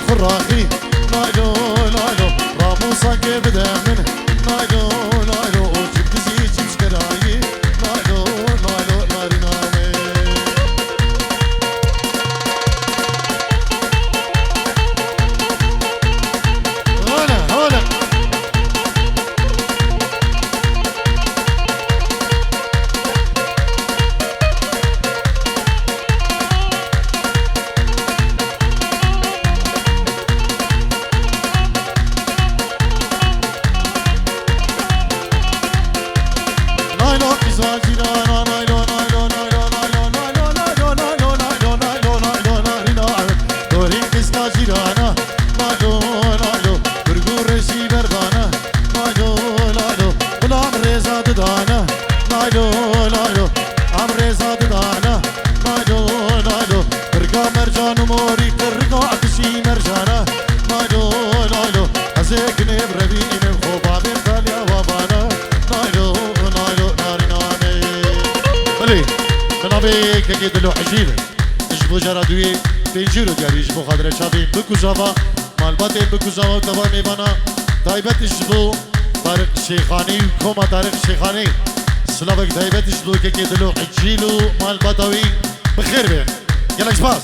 خراخي نايلو نايلو راموسا كبدا من نايلو نايلو وجبت زي جبس كراي نايلو نايلو ناري نامي هلا هلا كيد لو حجيله جبو جرادوي بيجيرو ديالي جبو خضره شافين بكو جافا مال باتين بكو جافا تبع ميبانا تايبت جبو طارق الشيخاني كوما طارق الشيخاني سلافك تايبت جبو كيد لو حجيلو مال باتاوي بخير بيه يلا جباس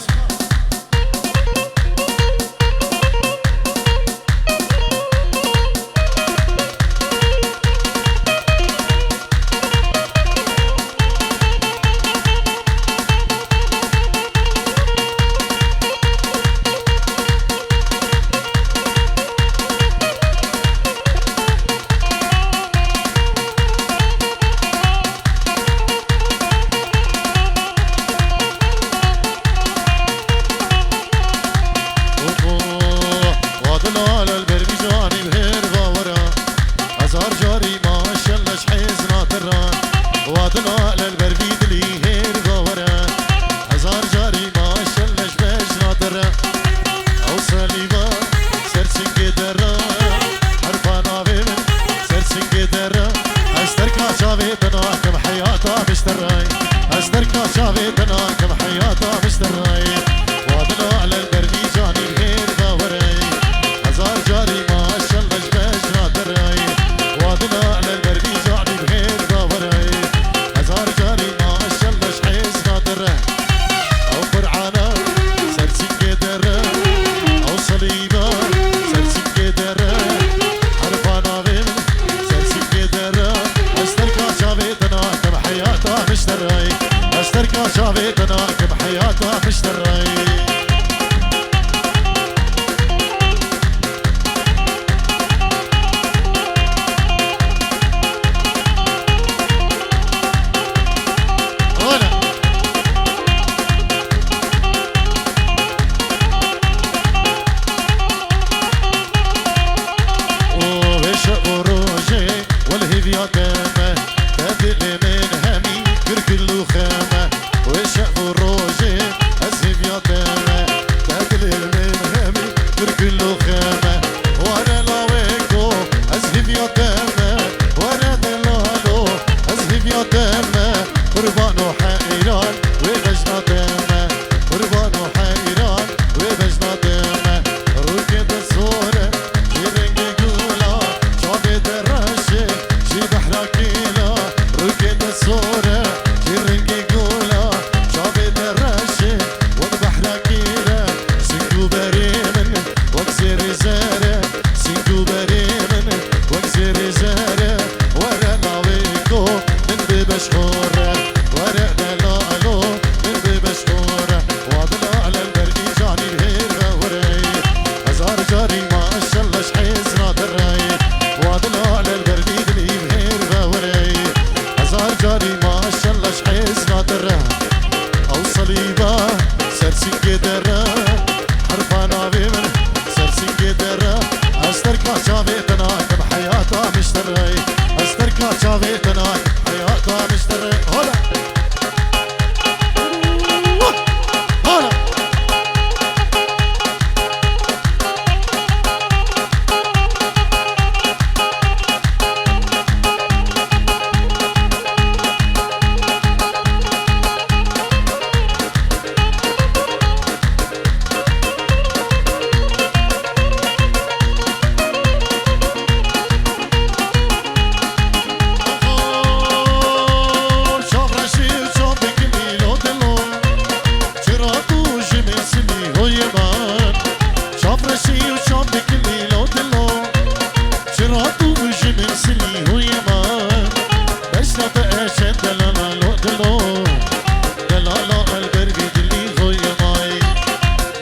Is شي وشام بكلي لو دلو شراتو وجمن سلي هو يمان بشنا بأشن دلالا لو دلو دلالا البربي دلي هو يماي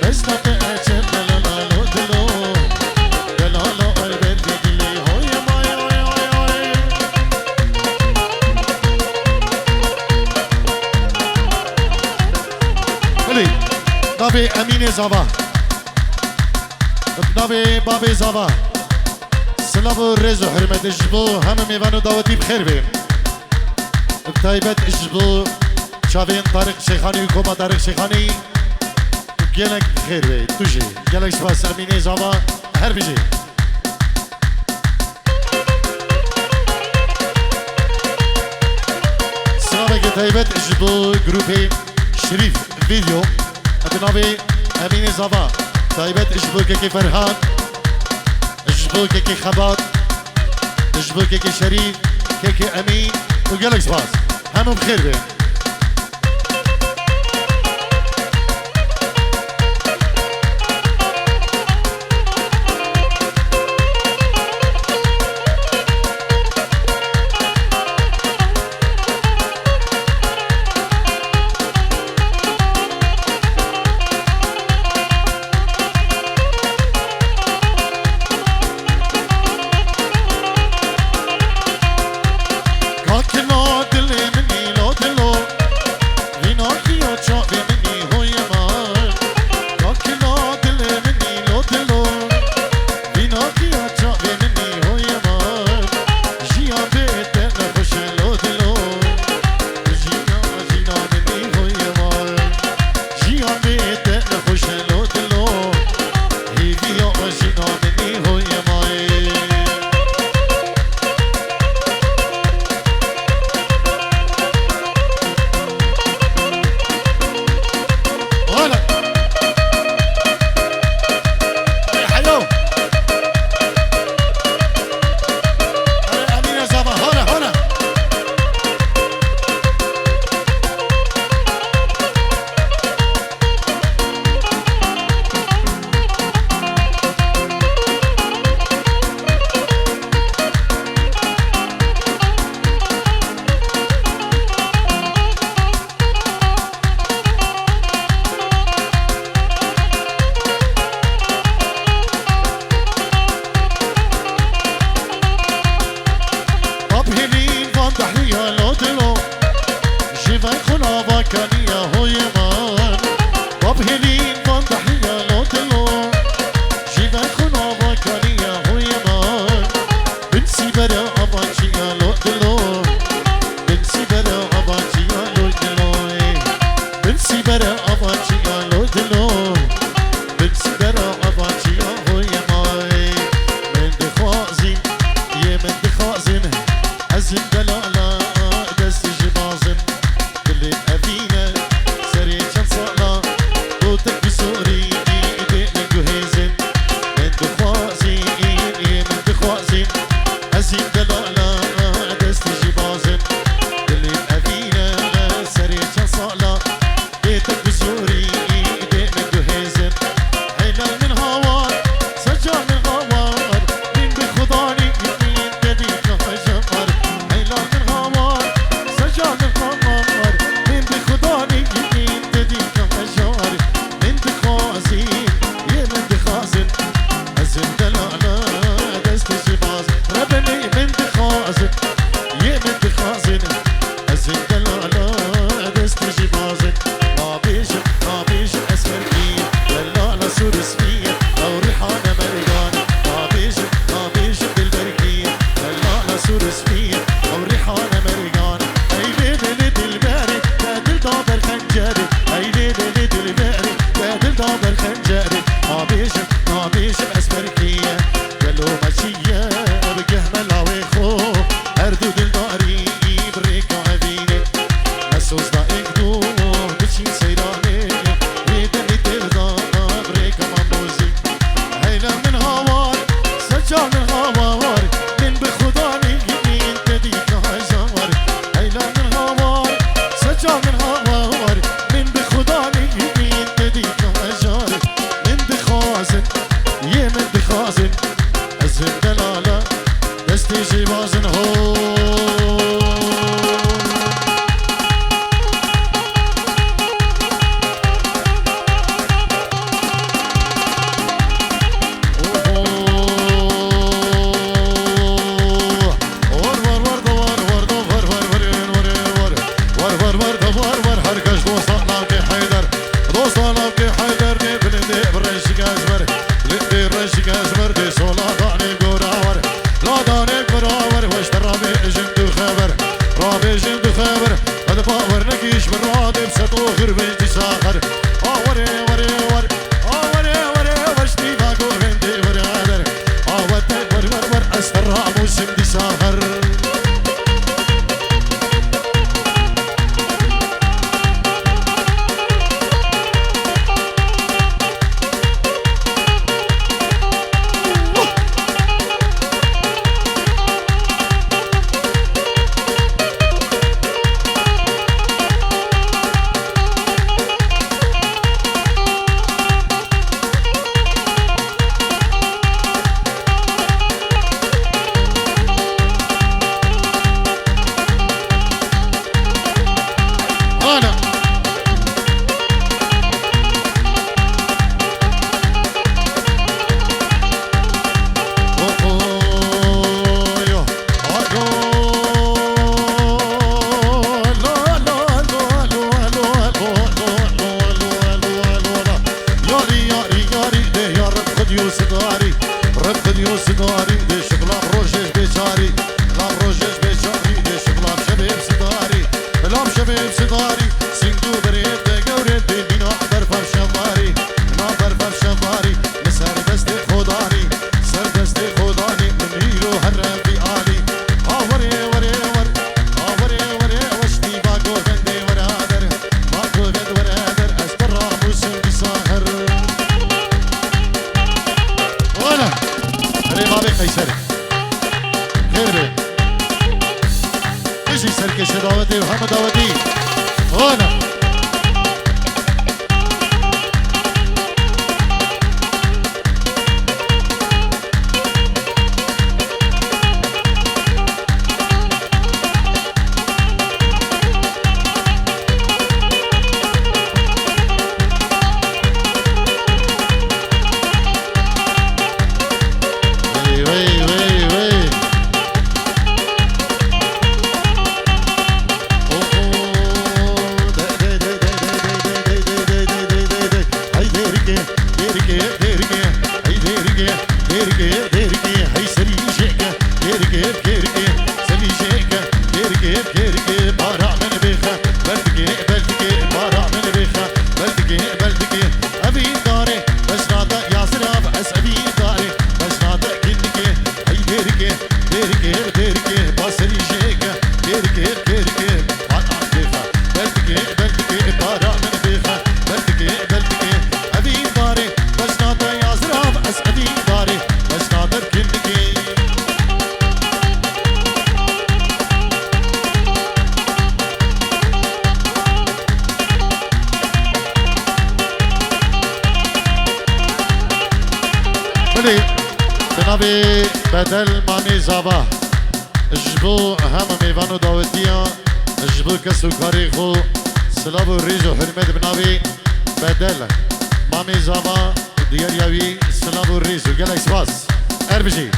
بشنا بأشن دلالا لو دلو دلالا البربي دلي هو يماي بلي نبي أمين زبا نبي بابي زبا سلام و رز و حرمت اجبو همه میوان و دعوتی بخیر بیم بتایبت اجبو چاوین طارق شیخانی و کما طارق شیخانی گلک بخیر بیم توجی گلک سپاس امینه زبا هر بیجی سلام که تایبت اجبو گروپی شریف ویدیو اتنابی امینه زبا تایبت اجبو که فرهان اجبو كيكي خباط اجبو كيكي شريف كيكي امين وقالك سباس هم بخير بيه بازن هو بدل مامي زابا جبو هم ميوانو داوتيا جبو كسو كاري خو سلاب و ريز و حرمت بناوي بدل مامي زابا ديار ياوي سلاب و ريز و گلک سپاس اربجي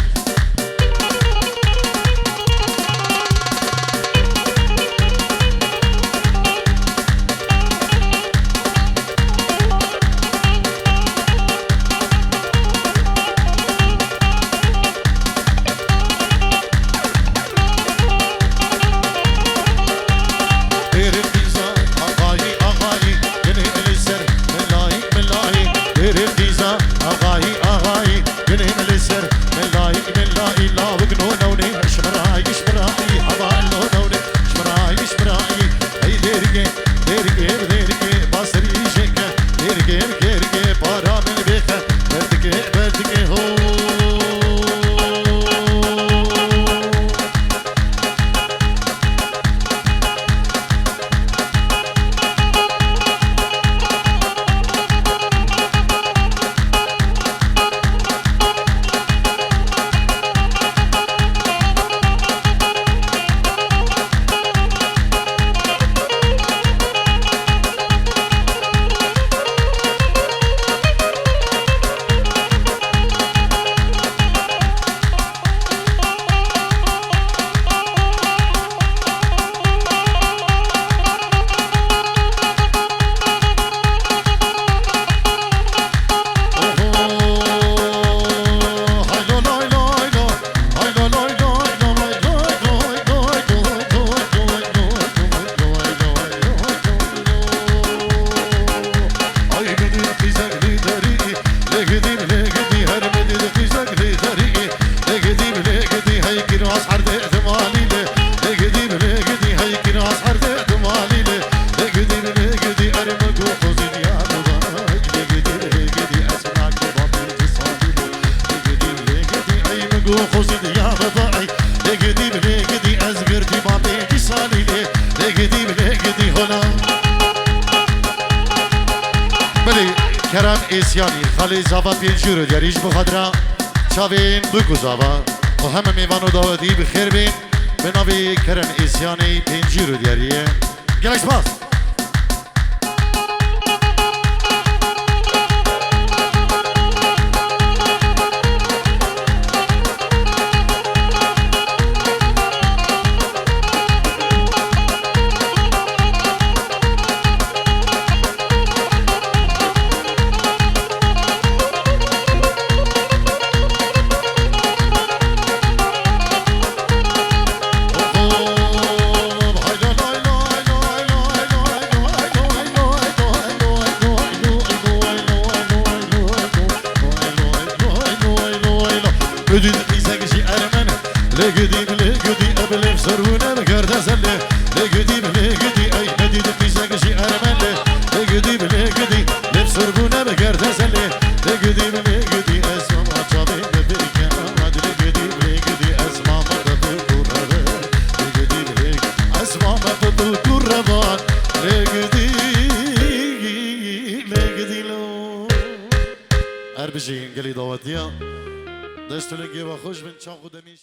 گو خوزی دیا ببای لگدی بلگدی از گردی ما بیدی سالی لگدی بلگدی هلا بلی کرم ایسیانی خالی زاوا پینجورو دیاریش بخدرا چاوین بگو زاوا و همه میوانو داودی بخیر بین به ناوی کرم ایسیانی پینجورو دیاریه گلش باز بدید میزگشی ارمنه لگدی لگدی ابلف سرونه بگرده زله لگدی لگدی ای بدید میزگشی ارمنه لگدی لگدی لف سرونه بگرده زله لگدی لگدی اسمم چابه ببرکه آمد لگدی لگدی اسمم ببرکو روان لگدی لگدی اسمم ببرکو روان لگدی لگدی لو هر بشین گلی دعوتیا دستو لنگی و خوش بن چان خودمیش